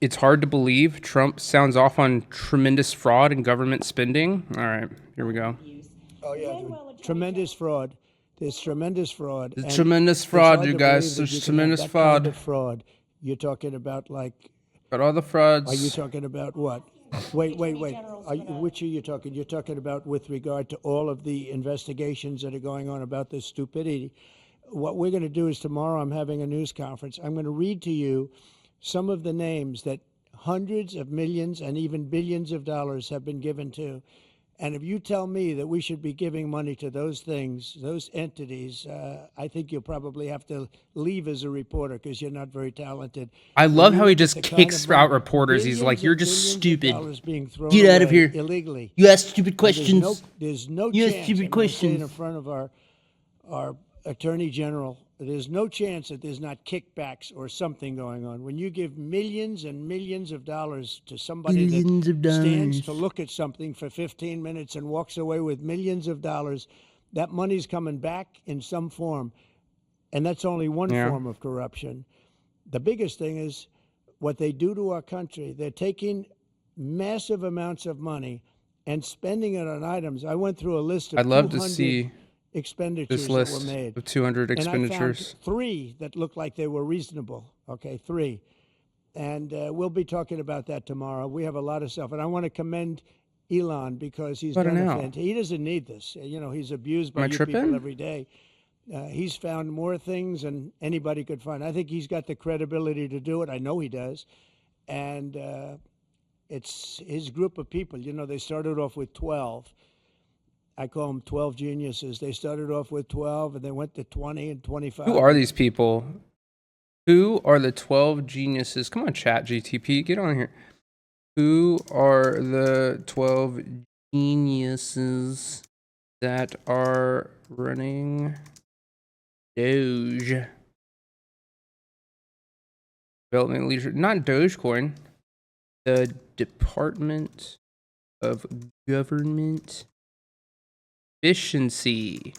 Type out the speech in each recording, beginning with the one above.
it's hard to believe. Trump sounds off on tremendous fraud and government spending. All right, here we go. Oh yeah, tremendous fraud. There's tremendous fraud. There's tremendous fraud, you guys. There's tremendous fraud. Kind of fraud. You're talking about like. But all the frauds. Are you talking about what? Wait. Which are you talking? You're talking about with regard to all of the investigations that are going on about this stupidity. What we're going to do is tomorrow I'm having a news conference. I'm going to read to you some of the names that hundreds of millions and even billions of dollars have been given to. And if you tell me that we should be giving money to those things, those entities, I think you'll probably have to leave as a reporter because you're not very talented. I love how he just kicks out reporters. He's like, "You're just stupid. Get out of here illegally. You ask stupid questions. There's no you chance. ask stupid questions in front of our attorney general. There's no chance that there's not kickbacks or something going on. When you give millions and millions of dollars to somebody that stands to look at something for 15 minutes and walks away with millions of dollars, that money's coming back in some form. And that's only one form of corruption. The biggest thing is what they do to our country. They're taking massive amounts of money and spending it on items. I went through a list of I'd love to see expenditures this list that were made of 200 expenditures. And I found 3 that looked like they were reasonable. Okay, 3. And we'll be talking about that tomorrow. We have a lot of stuff. And I want to commend Elon because he's done he doesn't need this. You know, he's abused by people every day. He's found more things than anybody could find. I think he's got the credibility to do it. I know he does. And it's his group of people. You know, they started off with 12. I call them 12 geniuses. They started off with 12 and they went to 20 and 25. Who are these people? Who are the 12 geniuses? Come on, chat GTP, get on here. Who are the 12 geniuses that are running Doge? Development leadership, not Dogecoin. The Department of Government Efficiency,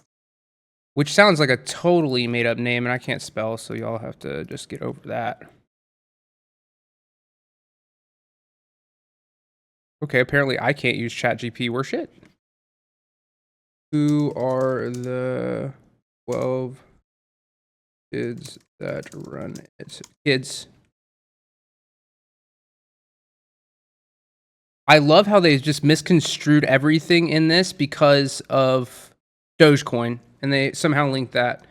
which sounds like a totally made up name, and I can't spell, so y'all have to just get over that. Okay, apparently I can't use ChatGPT. We're shit. Who are the 12 kids that run it? Kids. I love how they just misconstrued everything in this because of Dogecoin, and they somehow linked that.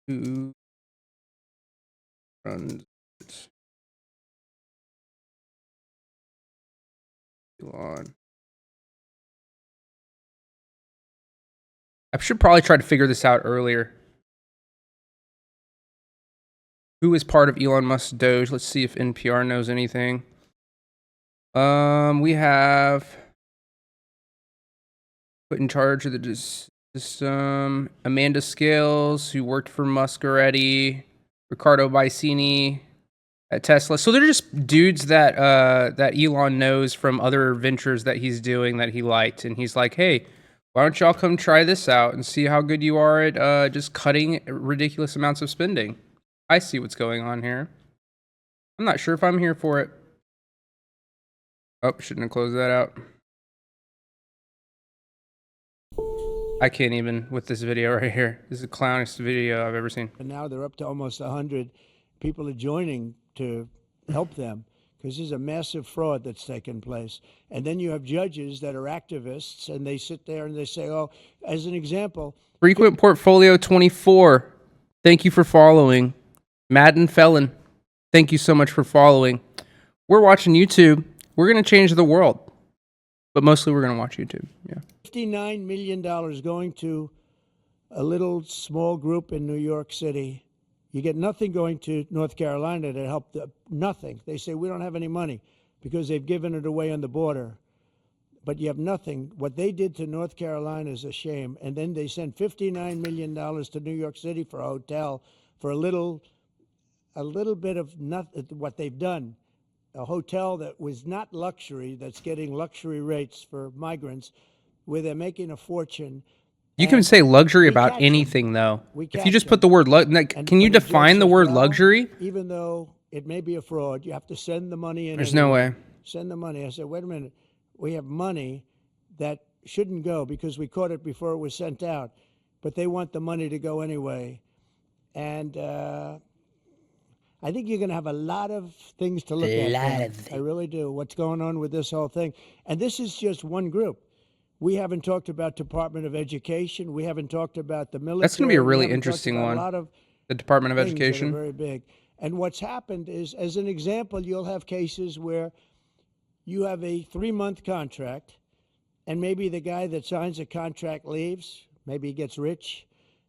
Who runs it? Elon. I should probably try to figure this out earlier. Who is part of Elon Musk's Doge? Let's see if NPR knows anything. We have put in charge of the system Amanda Scales, who worked for Musk already. Ricardo Bicini at Tesla. So they're just dudes that that Elon knows from other ventures that he's doing that he liked, and he's like, hey, why don't y'all come try this out and see how good you are at just cutting ridiculous amounts of spending? I see what's going on here. I'm not sure if I'm here for it. Oh, shouldn't have closed that out. I can't even with this video right here. This is the clowniest video I've ever seen. And now they're up to almost 100 people are joining to help them because there's a massive fraud that's taken place. And then you have judges that are activists and they sit there and they say, oh, as an example. Frequent Portfolio 24. Thank you for following. Madden Felon. Thank you so much for following. We're watching YouTube. We're going to change the world. But mostly we're going to watch YouTube. Yeah. $59 million going to a little small group in New York City. You get nothing going to North Carolina to help nothing. They say we don't have any money because they've given it away on the border. But you have nothing. What they did to North Carolina is a shame. And then they sent $59 million to New York City for a hotel for a little bit of nothing. What they've done, a hotel that was not luxury, that's getting luxury rates for migrants, where they're making a fortune. You can And say luxury we about catch 'em. anything, though. We If you catch just put 'em. the word like, And can you when the judge define the says, word well, luxury? even though it may be a fraud, you have to send the money in There's anyway. no way. Send the money. I said, wait a minute. We have money that shouldn't go because we caught it before it was sent out, but they want the money to go anyway. And I think you're going to have a lot of things to look at, Ben. I really do. What's going on with this whole thing? And this is just one group. We haven't talked about Department of Education. We haven't talked about the military. That's going to be a We really haven't talked interesting about one. A lot of The Department of things that are Education. very big. And what's happened is, as an example, you'll have cases where you have a 3-month contract, and maybe the guy that signs the contract leaves. Maybe he gets rich.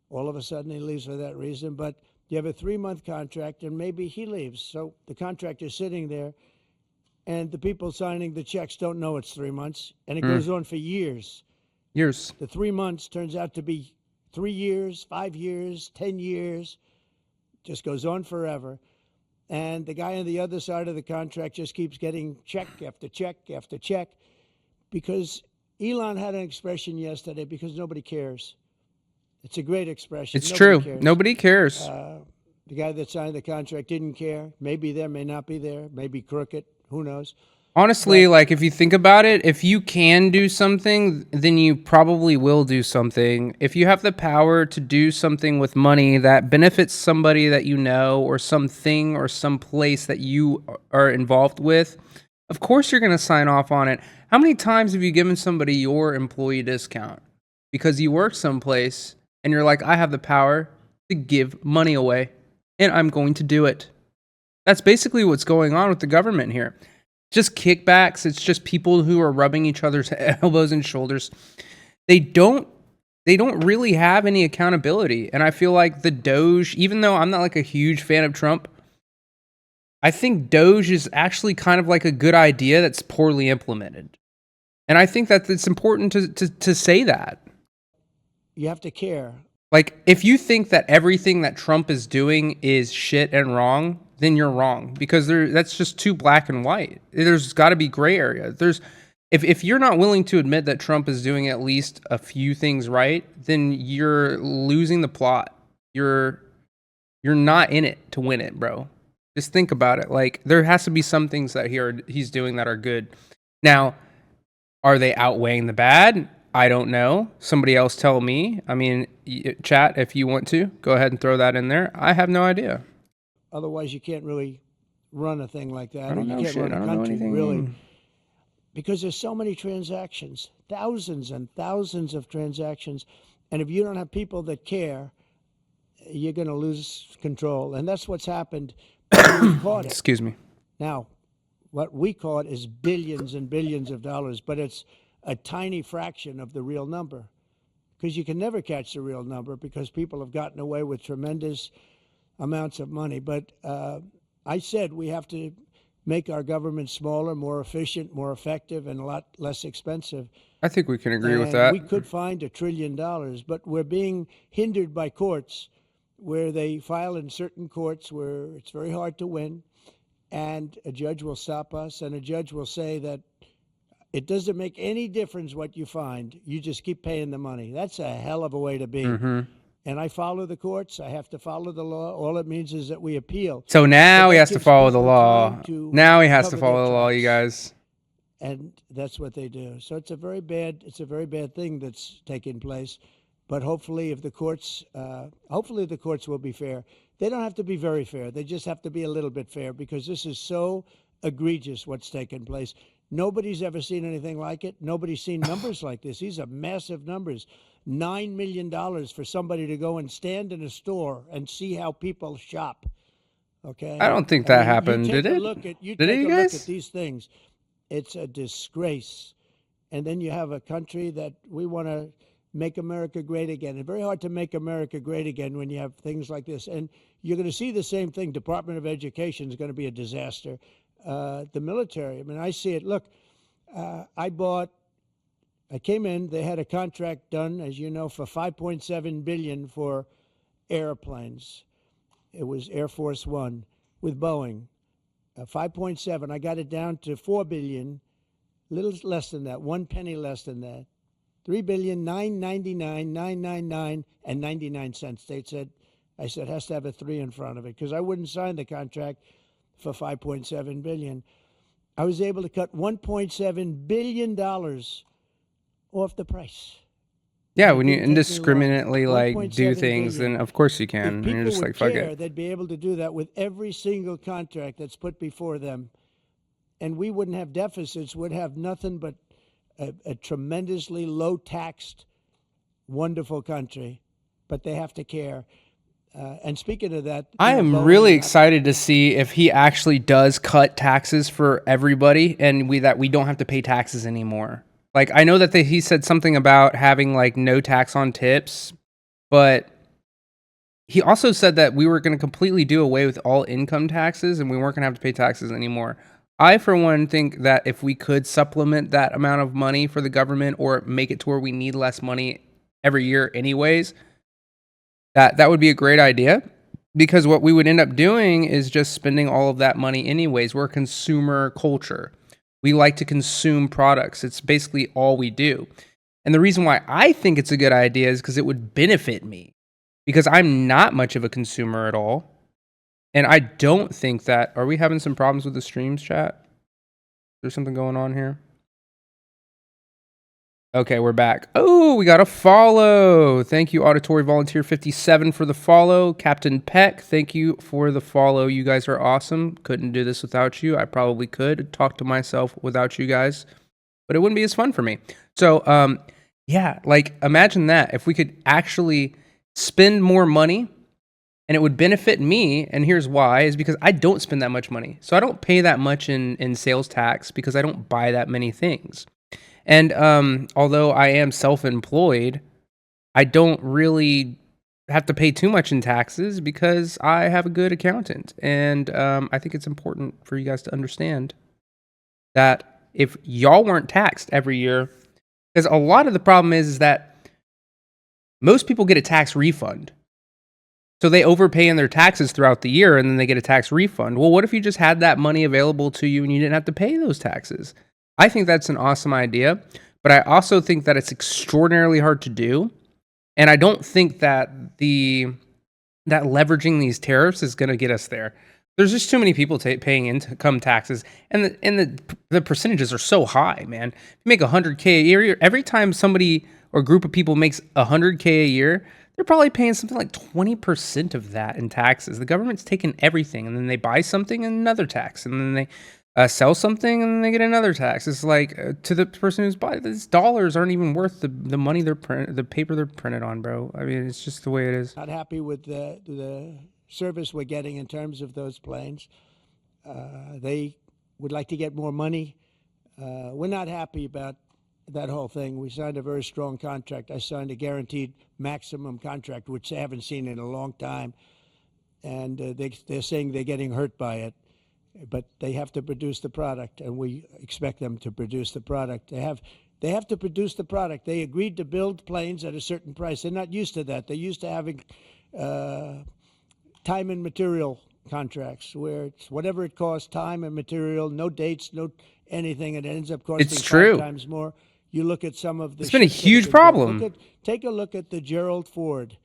All of a sudden he leaves for that reason. But you have a 3-month contract, and maybe he leaves. So the contract is sitting there, and the people signing the checks don't know it's 3 months, and it goes on for years. Years. The 3 months turns out to be 3 years, 5 years, 10 years, just goes on forever. And the guy on the other side of the contract just keeps getting check after check after check, because Elon had an expression yesterday, because nobody cares. It's a great expression. It's Nobody true. cares. Nobody cares. The guy that signed the contract didn't care. Maybe there, may not be there. Maybe crooked. Who knows? Honestly, like, if you think about it, if you can do something, then you probably will do something. If you have the power to do something with money that benefits somebody that you know, or something or some place that you are involved with, of course you're going to sign off on it. How many times have you given somebody your employee discount because you work someplace and you're like, I have the power to give money away and I'm going to do it? That's basically what's going on with the government here. Just kickbacks. It's just people who are rubbing each other's elbows and shoulders. They don't really have any accountability. And I feel like the Doge, even though I'm not like a huge fan of Trump, I think Doge is actually kind of like a good idea that's poorly implemented. And I think that it's important to say that. You have to care. Like, if you think that everything that Trump is doing is shit and wrong, then you're wrong, because that's just too black and white. There's got to be gray area. If you're not willing to admit that Trump is doing at least a few things right, then you're losing the plot. You're not in it to win it, bro. Just think about it. Like, there has to be some things that he's doing that are good. Now, are they outweighing the bad? I don't know. Somebody else tell me. I mean, chat, if you want to, go ahead and throw that in there. I have no idea. Otherwise, you can't really run a thing like that. I don't know you can't shit. run I a don't know country, anything. really. Because there's so many transactions, thousands and thousands of transactions. And if you don't have people that care, you're going to lose control. And that's what's happened. We caught it. Excuse me. Now, what we caught is billions and billions of dollars, but it's a tiny fraction of the real number, because you can never catch the real number, because people have gotten away with tremendous amounts of money. But I said we have to make our government smaller, more efficient, more effective, and a lot less expensive. I think we can agree with And that. we could find $1 trillion, but we're being hindered by courts where they file in certain courts where it's very hard to win, and a judge will stop us, and a judge will say that it doesn't make any difference what you find. You just keep paying the money. That's a hell of a way to be. Mm-hmm. And I follow the courts. I have to follow the law. All it means is that we appeal. So now But he that has to gives follow the people law. time to Now he has to cover follow their the law, you tracks. guys. And that's what they do. So it's a very bad thing that's taking place. But hopefully, if the courts, hopefully the courts will be fair. They don't have to be very fair. They just have to be a little bit fair, because this is so egregious what's taking place. Nobody's ever seen anything like it. Nobody's seen numbers like this. These are massive numbers. $9 million for somebody to go and stand in a store and see how people shop. Okay. I don't think that happened, you did take it? a look at Did it, you look guys? at these things. It's a disgrace. And then you have a country that we want to make America great again. It's very hard to make America great again when you have things like this. And you're going to see the same thing. Department of Education is going to be a disaster. The military, I mean, I see it. Look, I came in, they had a contract done, as you know, for $5.7 billion for airplanes. It was Air Force One with Boeing. 5.7, I got it down to $4 billion, little less than that, one penny less than that. $3,999,999 and 99 cents. They said, I said, has to have a 3 in front of it because I wouldn't sign the contract for $5.7 billion. I was able to cut $1.7 billion off the price. Yeah, when you indiscriminately like do things, billion. then of course you can. If people and you're just would like, fuck care, it. they'd be able to do that with every single contract that's put before them. And we wouldn't have deficits, would have nothing but a tremendously low-taxed, wonderful country. But they have to care. And speaking of that, I am really excited to see if he actually does cut taxes for everybody, and we don't have to pay taxes anymore. Like, I know that he said something about having like no tax on tips, but he also said that we were going to completely do away with all income taxes and we weren't going to have to pay taxes anymore. I, for one, think that if we could supplement that amount of money for the government or make it to where we need less money every year anyways, that would be a great idea, because what we would end up doing is just spending all of that money anyways. We're a consumer culture. We like to consume products. It's basically all we do. And the reason why I think it's a good idea is because it would benefit me, because I'm not much of a consumer at all. And I don't think that... Are we having some problems with the streams, chat? There's something going on here. Okay, we're back. Oh, we got a follow. Thank you, Auditory Volunteer 57 for the follow. Captain Peck, thank you for the follow. You guys are awesome. Couldn't do this without you. I probably could talk to myself without you guys, but it wouldn't be as fun for me. So, yeah, like imagine that. If we could actually spend more money and it would benefit me, and here's why, is because I don't spend that much money. So I don't pay that much in sales tax because I don't buy that many things. And although I am self-employed, I don't really have to pay too much in taxes because I have a good accountant. And I think it's important for you guys to understand that if y'all weren't taxed every year, because a lot of the problem is that most people get a tax refund. So they overpay in their taxes throughout the year and then they get a tax refund. Well, what if you just had that money available to you and you didn't have to pay those taxes? I think that's an awesome idea, but I also think that it's extraordinarily hard to do. And I don't think that that leveraging these tariffs is going to get us there. There's just too many people paying income taxes, and the percentages are so high, man. If you make $100K a year, every time somebody or group of people makes $100K a year, they're probably paying something like 20% of that in taxes. The government's taking everything, and then they buy something and another tax, and then they sell something and then they get another tax. It's like to the person who's buying, these dollars aren't even worth the money the paper they're printed on, bro. I mean, it's just the way it is. Not happy with the service we're getting in terms of those planes. They would like to get more money. We're not happy about that whole thing. We signed a very strong contract. I signed a guaranteed maximum contract, which they haven't seen in a long time. And they're saying they're getting hurt by it. But they have to produce the product, and we expect them to produce the product. They have to produce the product. They agreed to build planes at a certain price. They're not used to that. They're used to having time and material contracts, where it's whatever it costs, time and material, no dates, no anything, and it ends up costing It's true. 5 times more. You look at some of the... It's been a huge problem. Take a look at the Gerald Ford.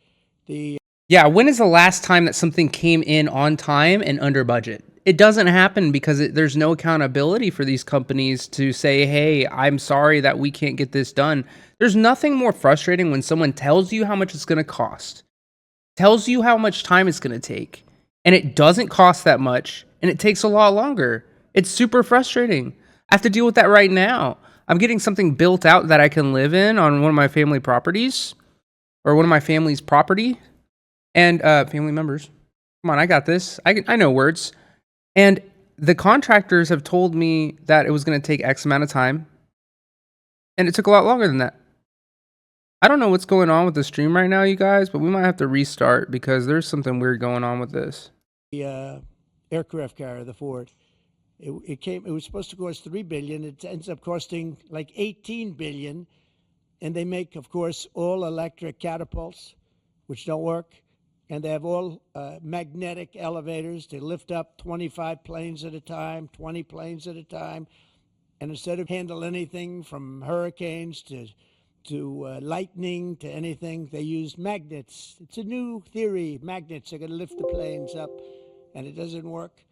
Yeah, when is the last time that something came in on time and under budget? It doesn't happen because there's no accountability for these companies to say, hey, I'm sorry that we can't get this done. There's nothing more frustrating when someone tells you how much it's going to cost, tells you how much time it's going to take, and it doesn't cost that much, and it takes a lot longer. It's super frustrating. I have to deal with that right now. I'm getting something built out that I can live in on one of my family properties, or one of my family's property, and family members. Come on, I got this. I know words. And the contractors have told me that it was going to take X amount of time, and it took a lot longer than that. I don't know what's going on with the stream right now, you guys, but we might have to restart because there's something weird going on with this. The aircraft carrier, the Ford, it was supposed to cost $3 billion. It ends up costing like $18 billion, and they make, of course, all electric catapults, which don't work. And they have all magnetic elevators to lift up 25 planes at a time, 20 planes at a time. And instead of handle anything from hurricanes to lightning, to anything. They use magnets. It's a new theory. Magnets are going to lift the planes up, and it doesn't work.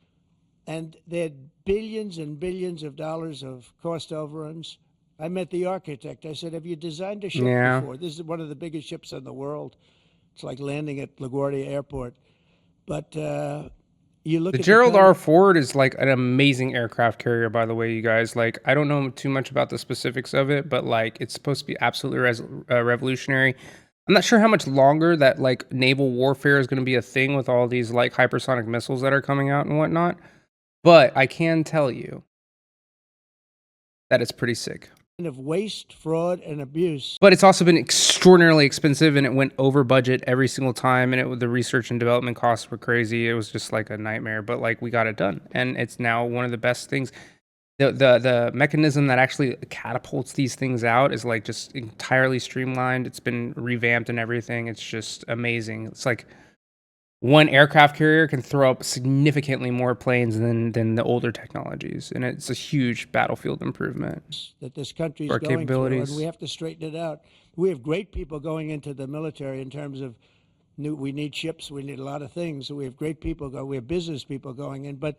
And they had billions and billions of dollars of cost overruns. I met the architect. I said, have you designed a ship before? This is one of the biggest ships in the world. It's like landing at LaGuardia Airport. But you look at Gerald R. Ford is like an amazing aircraft carrier, by the way, you guys. Like, I don't know too much about the specifics of it, but like, it's supposed to be absolutely revolutionary. I'm not sure how much longer that like naval warfare is going to be a thing with all these like hypersonic missiles that are coming out and whatnot. But I can tell you that it's pretty sick. Of waste, fraud, and abuse. But it's also been extraordinarily expensive, and it went over budget every single time, and the research and development costs were crazy. It was just like a nightmare, but like we got it done, and it's now one of the best things. The mechanism that actually catapults these things out is like just entirely streamlined. It's been revamped and everything. It's just amazing. It's like one aircraft carrier can throw up significantly more planes than the older technologies, and it's a huge battlefield improvement that this country is going through, and we have to straighten it out. We have great people going into the military in terms of we need ships, we need a lot of things. So we have great people we have business people going in, but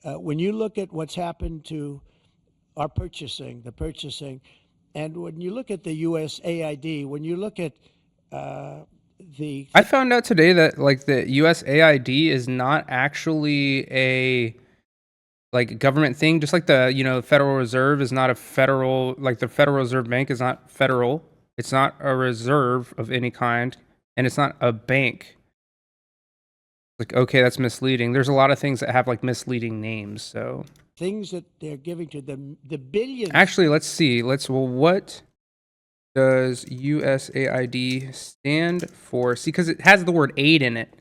when you look at what's happened to our purchasing, and when you look at the USAID, when you look at I found out today that like the USAID is not actually a like government thing, just like the Federal Reserve is not a federal, like the Federal Reserve Bank is not federal. It's not a reserve of any kind, and it's not a bank. Like, okay, that's misleading. There's a lot of things that have like misleading names, so things that they're giving to the billions. Actually, let's see. What does USAID stand for? See, because it has the word aid in it.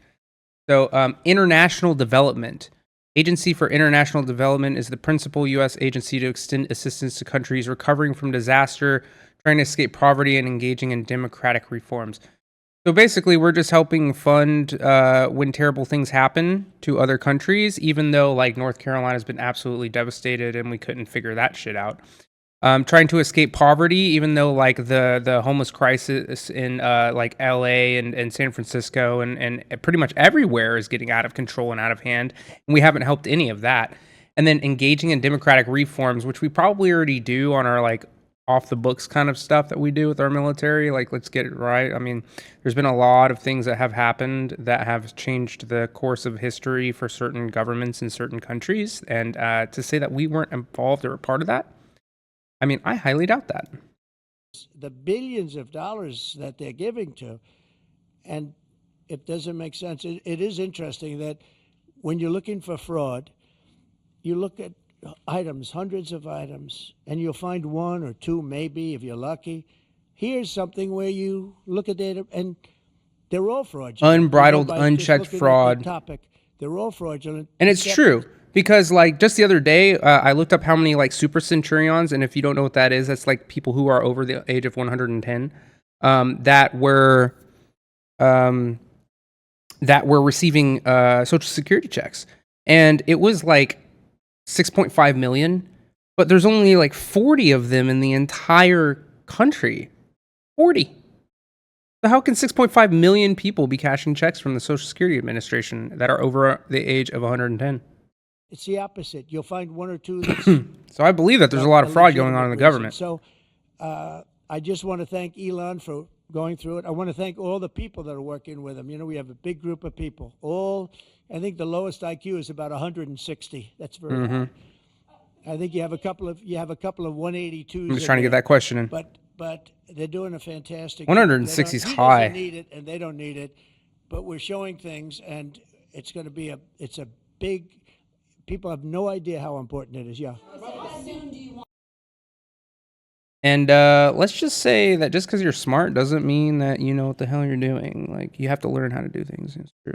So, International Development. Agency for International Development is the principal U.S. agency to extend assistance to countries recovering from disaster, trying to escape poverty, and engaging in democratic reforms. So basically, we're just helping fund when terrible things happen to other countries, even though like North Carolina has been absolutely devastated and we couldn't figure that shit out. Trying to escape poverty, even though like the homeless crisis in like LA and San Francisco and pretty much everywhere is getting out of control and out of hand, and we haven't helped any of that. And then engaging in democratic reforms, which we probably already do on our like off the books kind of stuff that we do with our military. Like, let's get it right. I mean, there's been a lot of things that have happened that have changed the course of history for certain governments in certain countries, and to say that we weren't involved or a part of that, I mean, I highly doubt that. The billions of dollars that they're giving to, and it doesn't make sense. It is interesting that when you're looking for fraud, you look at items, hundreds of items, and you'll find one or two, maybe, if you're lucky. Here's something where you look at it, and they're all fraudulent. Unbridled, unchecked fraud. They're all fraudulent. And it's true. Because, like, just the other day, I looked up how many, like, super centurions, and if you don't know what that is, that's, like, people who are over the age of 110, that were receiving Social Security checks. And it was, like, 6.5 million, but there's only, like, 40 of them in the entire country. 40. So how can 6.5 million people be cashing checks from the Social Security Administration that are over the age of 110? It's the opposite. You'll find one or two. So I believe that there's a lot of fraud going on in the government. So I just want to thank Elon for going through it. I want to thank all the people that are working with him. You know, we have a big group of people. I think the lowest IQ is about 160. That's very high. I think you have a couple of 182s. I'm just trying to get that question in. But they're doing a fantastic. 160 is high. He doesn't need it, and they don't need it. But we're showing things, and it's going to be a big. People have no idea how important it is. Yeah. And let's just say that just because you're smart doesn't mean that you know what the hell you're doing. Like, you have to learn how to do things. It's true.